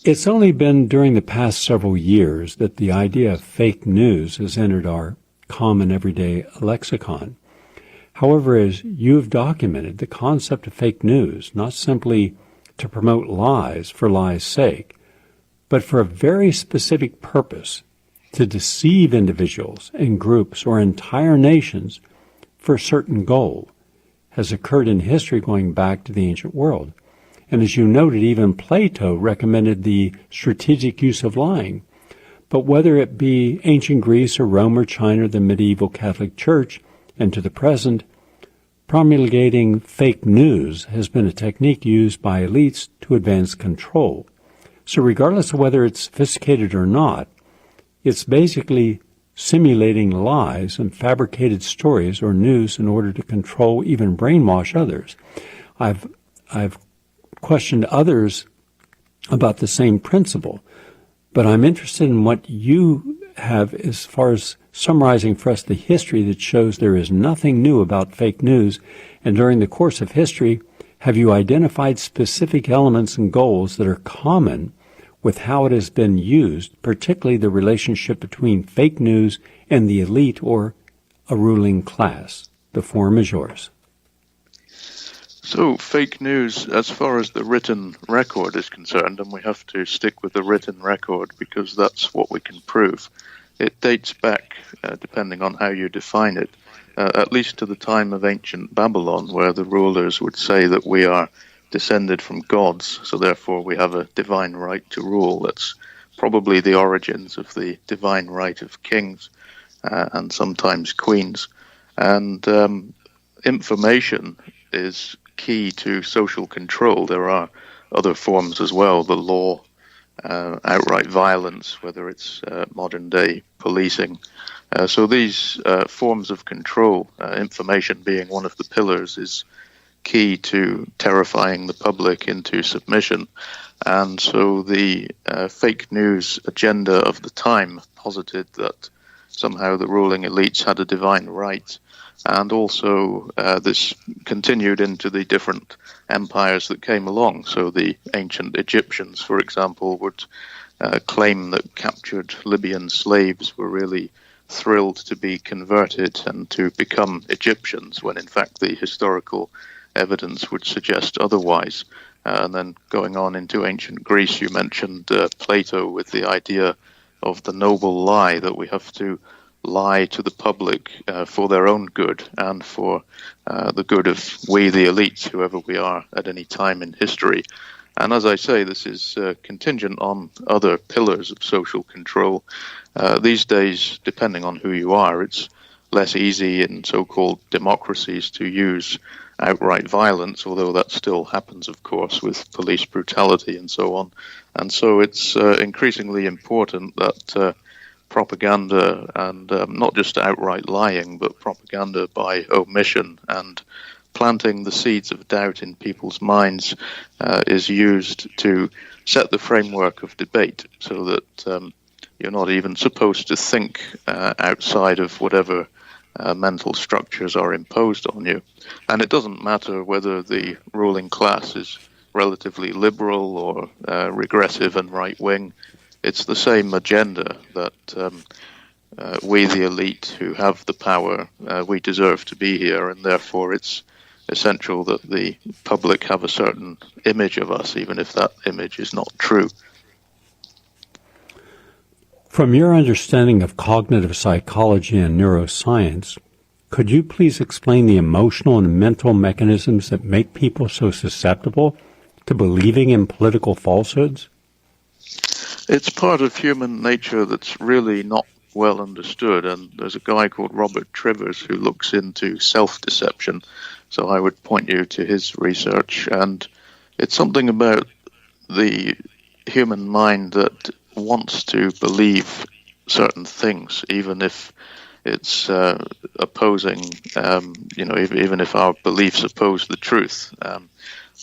It's only been during the past several years that the idea of fake news has entered our common everyday lexicon. However, as you have documented, the concept of fake news, not simply to promote lies for lies' sake, but for a very specific purpose, to deceive individuals and groups or entire nations for a certain goal, has occurred in history going back to the ancient world. And as you noted, even Plato recommended the strategic use of lying. But whether it be ancient Greece or Rome or China or the medieval Catholic Church, and to the present, promulgating fake news has been a technique used by elites to advance control. So regardless of whether it's sophisticated or not, it's basically simulating lies and fabricated stories or news in order to control, even brainwash others. I've questioned others about the same principle, but I'm interested in what you have as far as summarizing for us the history that shows there is nothing new about fake news, and during the course of history, have you identified specific elements and goals that are common with how it has been used, particularly the relationship between fake news and the elite or a ruling class? The forum is yours. So fake news, as far as the written record is concerned, and we have to stick with the written record because that's what we can prove, it dates back, depending on how you define it, at least to the time of ancient Babylon, where the rulers would say that we are descended from gods, so therefore we have a divine right to rule. That's probably the origins of the divine right of kings and sometimes queens. And information is key to social control. There are other forms as well, the law, outright violence, whether it's modern day policing. So these forms of control, information being one of the pillars, is key to terrifying the public into submission. And so the fake news agenda of the time posited that somehow the ruling elites had a divine right. And also this continued into the different empires that came along. So the ancient Egyptians, for example, would claim that captured Libyan slaves were really thrilled to be converted and to become Egyptians, when in fact the historical evidence would suggest otherwise. And then going on into ancient Greece, you mentioned Plato with the idea of the noble lie, that we have to lie to the public for their own good and for the good of we, the elites, whoever we are at any time in history. And as I say, this is contingent on other pillars of social control. These days, depending on who you are, it's less easy in so-called democracies to use outright violence, although that still happens, of course, with police brutality and so on. And so it's increasingly important that propaganda, and not just outright lying, but propaganda by omission and planting the seeds of doubt in people's minds is used to set the framework of debate, so that you're not even supposed to think outside of whatever mental structures are imposed on you. And it doesn't matter whether the ruling class is relatively liberal or regressive and right-wing. It's the same agenda that we, the elite who have the power, we deserve to be here, and therefore it's essential that the public have a certain image of us, even if that image is not true. From your understanding of cognitive psychology and neuroscience, could you please explain the emotional and mental mechanisms that make people so susceptible to believing in political falsehoods? It's part of human nature that's really not well understood, and there's a guy called Robert Trivers who looks into self-deception, so I would point you to his research. And it's something about the human mind that wants to believe certain things, even if it's opposing, even if our beliefs oppose the truth.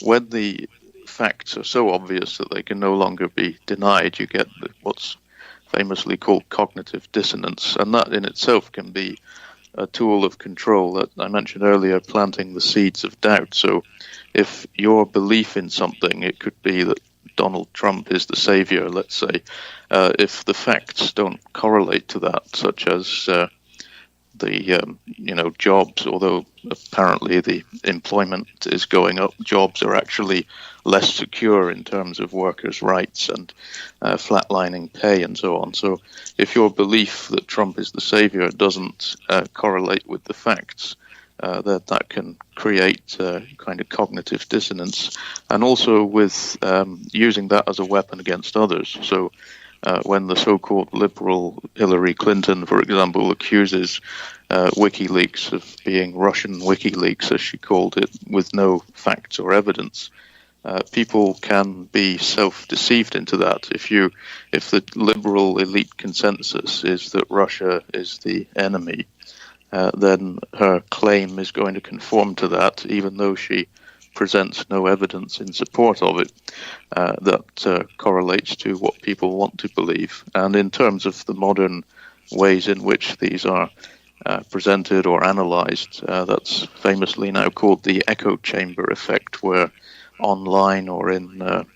When the facts are so obvious that they can no longer be denied, you get what's famously called cognitive dissonance, and that in itself can be a tool of control that I mentioned earlier, planting the seeds of doubt. So if your belief in something, it could be that Donald Trump is the savior, let's say, if the facts don't correlate to that, such as the jobs, although apparently the employment is going up, jobs are actually less secure in terms of workers' rights and flatlining pay and so on. So if your belief that Trump is the savior doesn't correlate with the facts, that can create kind of cognitive dissonance, and also with using that as a weapon against others. So when the so-called liberal Hillary Clinton, for example, accuses WikiLeaks of being Russian WikiLeaks, as she called it, with no facts or evidence, people can be self-deceived into that. If the liberal elite consensus is that Russia is the enemy, then her claim is going to conform to that, even though she presents no evidence in support of it that correlates to what people want to believe. And in terms of the modern ways in which these are presented or analyzed, that's famously now called the echo chamber effect, where online or in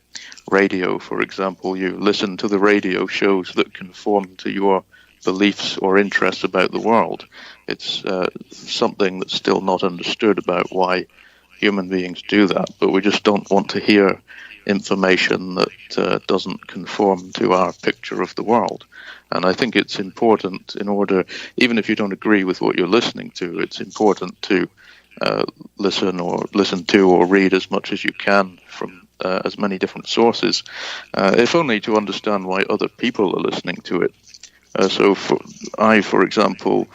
radio, for example, you listen to the radio shows that conform to your beliefs or interests about the world. It's something that's still not understood about why human beings do that, but we just don't want to hear information that doesn't conform to our picture of the world. And I think it's important, in order, even if you don't agree with what you're listening to, it's important to listen to or read as much as you can from as many different sources, if only to understand why other people are listening to it. For example,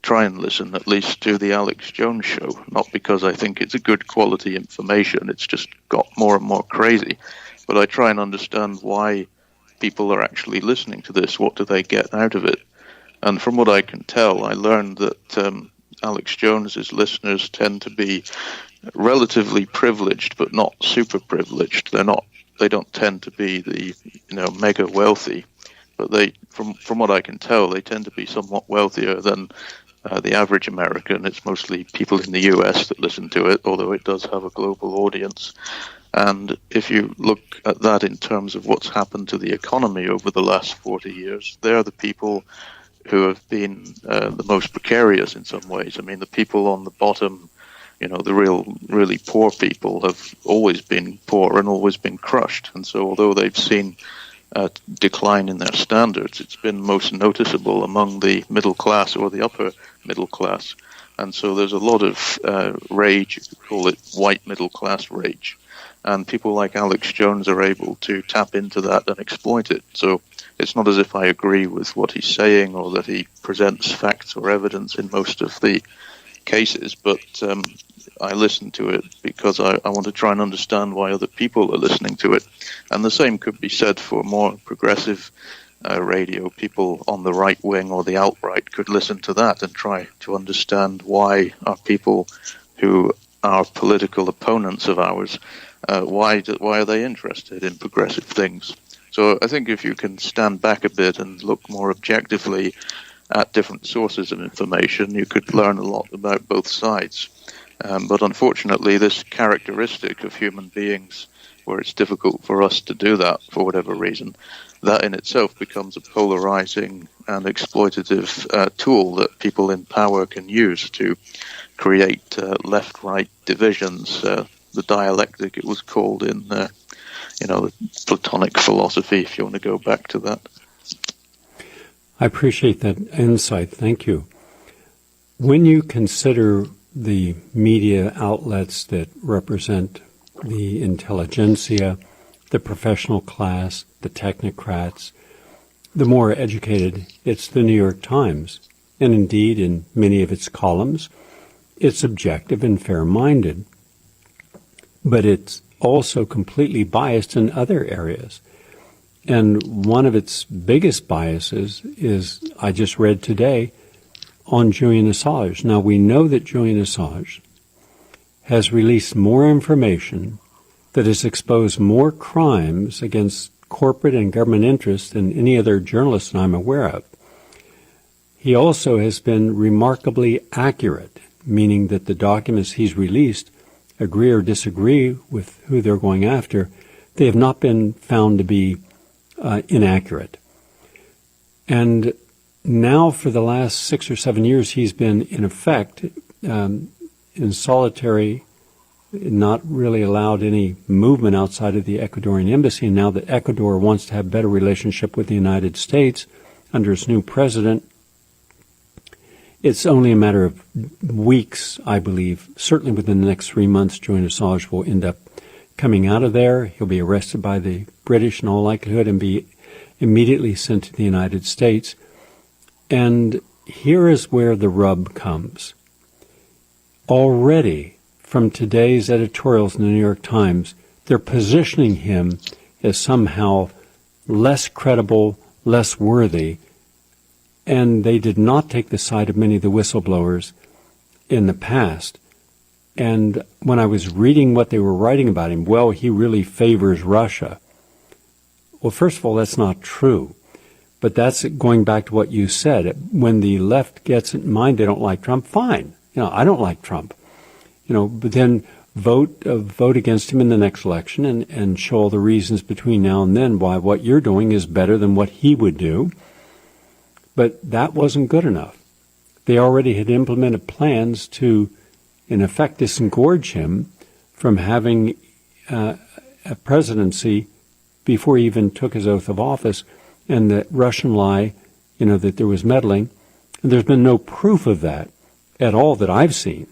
try and listen at least to the Alex Jones show, not because I think it's a good quality information, it's just got more and more crazy, but I try and understand why people are actually listening to this. What do they get out of it? And from what I can tell, I learned that Alex Jones's listeners tend to be relatively privileged, but not super privileged. They don't tend to be the mega wealthy, but from what I can tell, they tend to be somewhat wealthier than the average American. It's mostly people in the US that listen to it, although it does have a global audience. And if you look at that in terms of what's happened to the economy over the last 40 years, they're the people who have been the most precarious in some ways. I mean, the people on the bottom, the really poor people have always been poor and always been crushed. And so although they've seen a decline in their standards, it's been most noticeable among the middle class or the upper middle class. And so there's a lot of rage, you could call it white middle class rage. And people like Alex Jones are able to tap into that and exploit it. So it's not as if I agree with what he's saying or that he presents facts or evidence in most of the cases, but I listen to it because I want to try and understand why other people are listening to it. And the same could be said for more progressive radio. People on the right wing or the alt-right could listen to that and try to understand why are people who are political opponents of ours, why are they interested in progressive things? So I think if you can stand back a bit and look more objectively at different sources of information, you could learn a lot about both sides. But unfortunately, this characteristic of human beings, where it's difficult for us to do that for whatever reason, that in itself becomes a polarizing and exploitative tool that people in power can use to create left-right divisions. The dialectic, it was called in the Platonic philosophy, if you want to go back to that. I appreciate that insight. Thank you. When you consider the media outlets that represent the intelligentsia, the professional class, the technocrats, the more educated, it's the New York Times. And indeed, in many of its columns, it's objective and fair-minded. But it's also completely biased in other areas. And one of its biggest biases is, I just read today, on Julian Assange. Now, we know that Julian Assange has released more information that has exposed more crimes against corporate and government interests than any other journalist that I'm aware of. He also has been remarkably accurate, meaning that the documents he's released, agree or disagree with who they're going after, they have not been found to be inaccurate. And now for the last 6 or 7 years, he's been, in effect, in solitary, not really allowed any movement outside of the Ecuadorian embassy. And now that Ecuador wants to have a better relationship with the United States under its new president, it's only a matter of weeks, I believe, certainly within the next 3 months, Julian Assange will end up coming out of there. He'll be arrested by the British in all likelihood and be immediately sent to the United States. And here is where the rub comes. Already, from today's editorials in the New York Times, they're positioning him as somehow less credible, less worthy, and they did not take the side of many of the whistleblowers in the past. And when I was reading what they were writing about him, well, he really favors Russia. Well, first of all, that's not true. But that's going back to what you said. When the left gets in mind they don't like Trump, fine. I don't like Trump. But then vote against him in the next election and show all the reasons between now and then why what you're doing is better than what he would do. But that wasn't good enough. They already had implemented plans to, in effect, disengorge him from having a presidency before he even took his oath of office, and the Russian lie, that there was meddling. And there's been no proof of that at all that I've seen.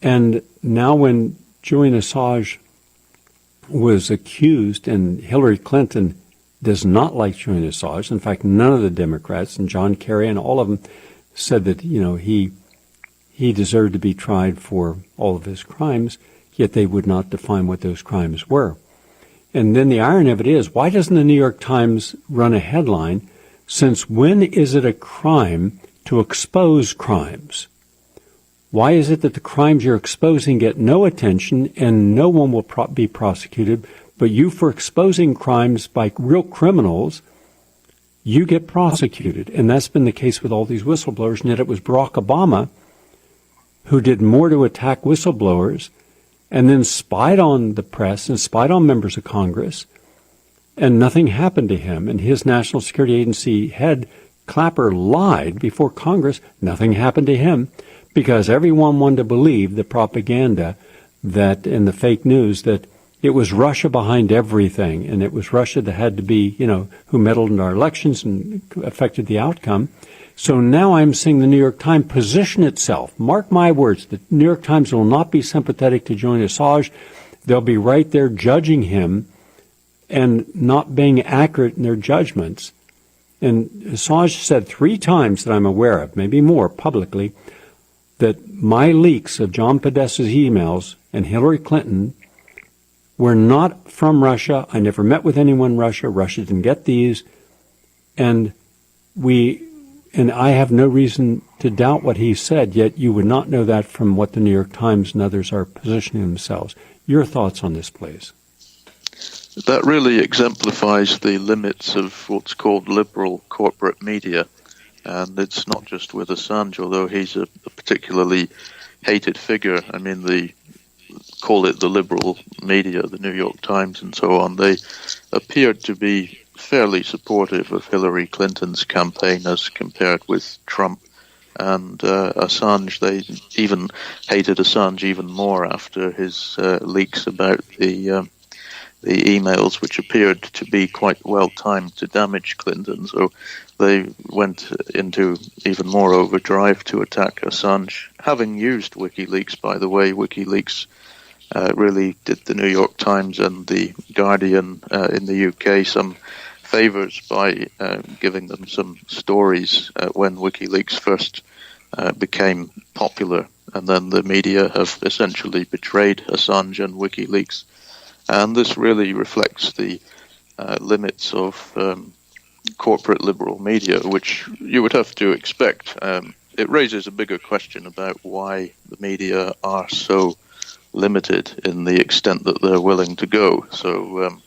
And now when Julian Assange was accused, and Hillary Clinton does not like Julian Assange. In fact, none of the Democrats, and John Kerry and all of them, said that, he deserved to be tried for all of his crimes, yet they would not define what those crimes were. And then the irony of it is, why doesn't the New York Times run a headline, since when is it a crime to expose crimes? Why is it that the crimes you're exposing get no attention and no one will be prosecuted, but you, for exposing crimes by real criminals, you get prosecuted? And that's been the case with all these whistleblowers, and yet it was Barack Obama who did more to attack whistleblowers and then spied on the press and spied on members of Congress, and nothing happened to him. And his National Security Agency head, Clapper, lied before Congress. Nothing happened to him because everyone wanted to believe the propaganda that and the fake news that it was Russia behind everything, and it was Russia that had to be, who meddled in our elections and affected the outcome. So now I'm seeing the New York Times position itself. Mark my words, the New York Times will not be sympathetic to Julian Assange. They'll be right there judging him and not being accurate in their judgments. And Assange said 3 times that I'm aware of, maybe more publicly, that my leaks of John Podesta's emails and Hillary Clinton were not from Russia. I never met with anyone in Russia. Russia didn't get these. And I have no reason to doubt what he said, yet you would not know that from what the New York Times and others are positioning themselves. Your thoughts on this, please? That really exemplifies the limits of what's called liberal corporate media. And it's not just with Assange, although he's a particularly hated figure. I mean, call it the liberal media, the New York Times and so on. They appeared to be fairly supportive of Hillary Clinton's campaign as compared with Trump. And Assange, they even hated Assange even more after his leaks about the emails, which appeared to be quite well timed to damage Clinton. So they went into even more overdrive to attack Assange, having used WikiLeaks, by the way. WikiLeaks really did the New York Times and the Guardian in the UK some favors by giving them some stories when WikiLeaks first became popular, and then the media have essentially betrayed Assange and WikiLeaks. And this really reflects the limits of corporate liberal media, which you would have to expect. It raises a bigger question about why the media are so limited in the extent that they're willing to go. So,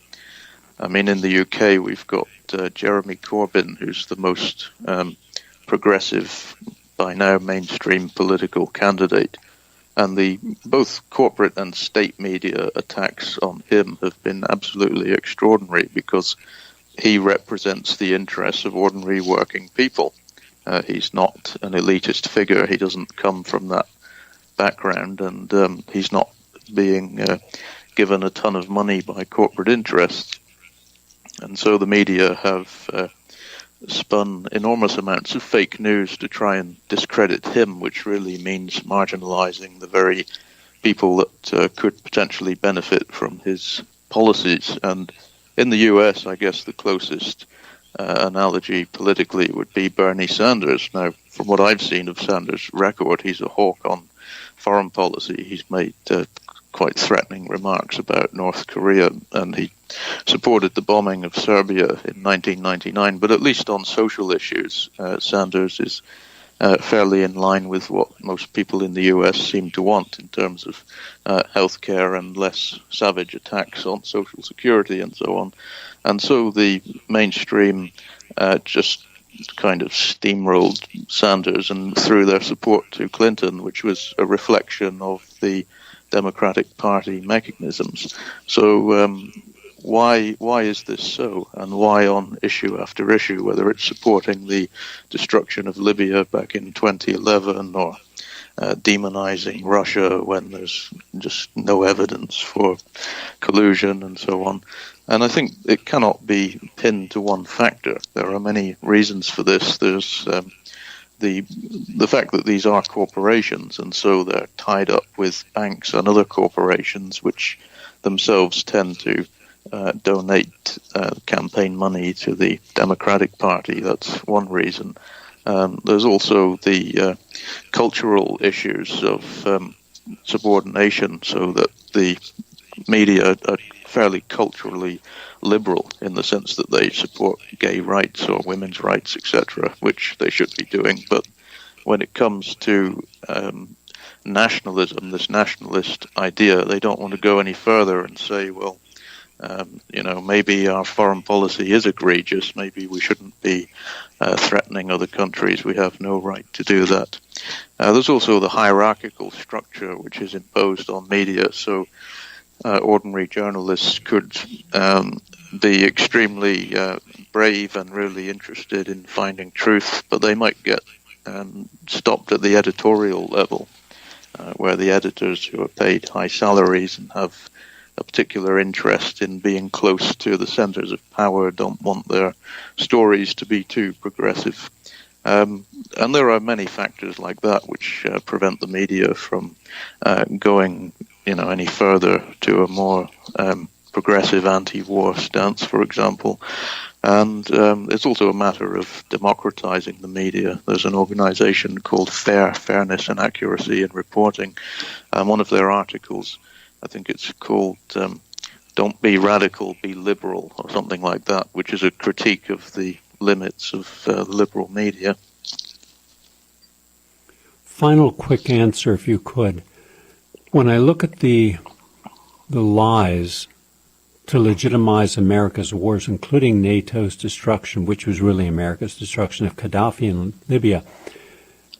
in the UK, we've got Jeremy Corbyn, who's the most progressive, by now, mainstream political candidate. And both corporate and state media attacks on him have been absolutely extraordinary because he represents the interests of ordinary working people. He's not an elitist figure. He doesn't come from that background, and he's not being given a ton of money by corporate interests. And so the media have spun enormous amounts of fake news to try and discredit him, which really means marginalizing the very people that could potentially benefit from his policies. And in the US, I guess the closest analogy politically would be Bernie Sanders. Now, from what I've seen of Sanders' record, he's a hawk on foreign policy. He's made quite threatening remarks about North Korea, and he supported the bombing of Serbia in 1999. But at least on social issues, Sanders is fairly in line with what most people in the US seem to want in terms of healthcare and less savage attacks on social security and so on. And so the mainstream just kind of steamrolled Sanders and threw their support to Clinton, which was a reflection of the Democratic Party mechanisms. So why is this so, and why on issue after issue, whether it's supporting the destruction of Libya back in 2011 or demonizing Russia when there's just no evidence for collusion and so on. And I think it cannot be pinned to one factor. There are many reasons for this. There's the fact that these are corporations, and so they're tied up with banks and other corporations, which themselves tend to donate campaign money to the Democratic Party. That's one reason. There's also the cultural issues of subordination, so that the media are fairly culturally liberal in the sense that they support gay rights or women's rights, etc., which they should be doing. But when it comes to nationalism, this nationalist idea, they don't want to go any further and say, well, maybe our foreign policy is egregious. Maybe we shouldn't be threatening other countries. We have no right to do that. There's also the hierarchical structure which is imposed on media. So ordinary journalists could be extremely brave and really interested in finding truth, but they might get stopped at the editorial level, where the editors who are paid high salaries and have a particular interest in being close to the centers of power don't want their stories to be too progressive. And there are many factors like that which prevent the media from going any further to a more progressive anti-war stance, for example. And it's also a matter of democratizing the media. There's an organization called Fairness and Accuracy in Reporting. One of their articles, I think it's called Don't Be Radical, Be Liberal, or something like that, which is a critique of the limits of liberal media. Final quick answer, if you could. When I look at the lies to legitimize America's wars, including NATO's destruction, which was really America's destruction of Gaddafi in Libya,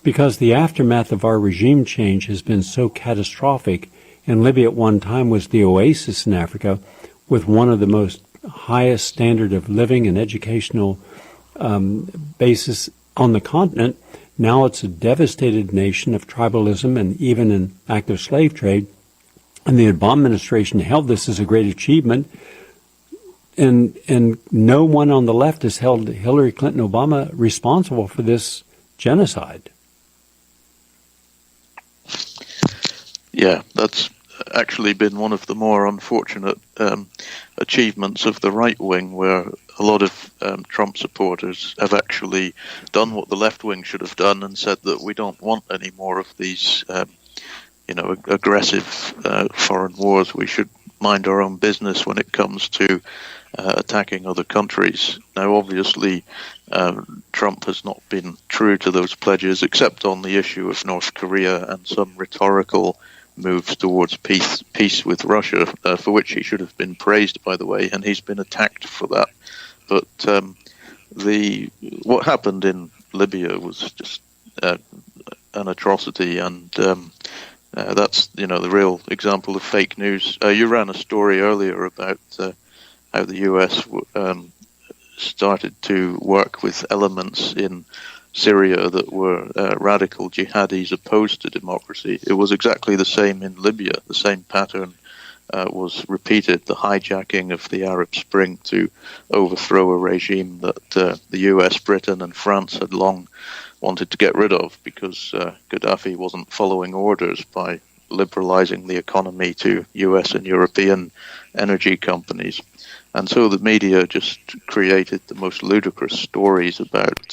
because the aftermath of our regime change has been so catastrophic, and Libya at one time was the oasis in Africa with one of the most highest standard of living and educational basis on the continent. Now it's a devastated nation of tribalism and even an active slave trade. And the Obama administration held this as a great achievement. And no one on the left has held Hillary Clinton Obama responsible for this genocide. Yeah, that's actually been one of the more unfortunate achievements of the right wing, where a lot of Trump supporters have actually done what the left wing should have done and said that we don't want any more of these aggressive foreign wars. We should mind our own business when it comes to attacking other countries. Now, obviously, Trump has not been true to those pledges, except on the issue of North Korea and some rhetorical moves towards peace with Russia, for which he should have been praised, by the way, and he's been attacked for that. But what happened in Libya was just an atrocity, and That's the real example of fake news. You ran a story earlier about how the US started to work with elements in Syria that were radical jihadis opposed to democracy. It was exactly the same in Libya. The same pattern was repeated, the hijacking of the Arab Spring to overthrow a regime that the US, Britain and France had long wanted to get rid of because Gaddafi wasn't following orders by liberalizing the economy to US and European energy companies. And so the media just created the most ludicrous stories about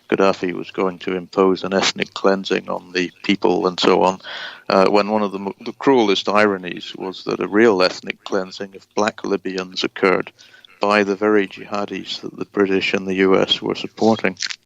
Gaddafi was going to impose an ethnic cleansing on the people and so on, when one of the cruelest ironies was that a real ethnic cleansing of black Libyans occurred by the very jihadis that the British and the US were supporting.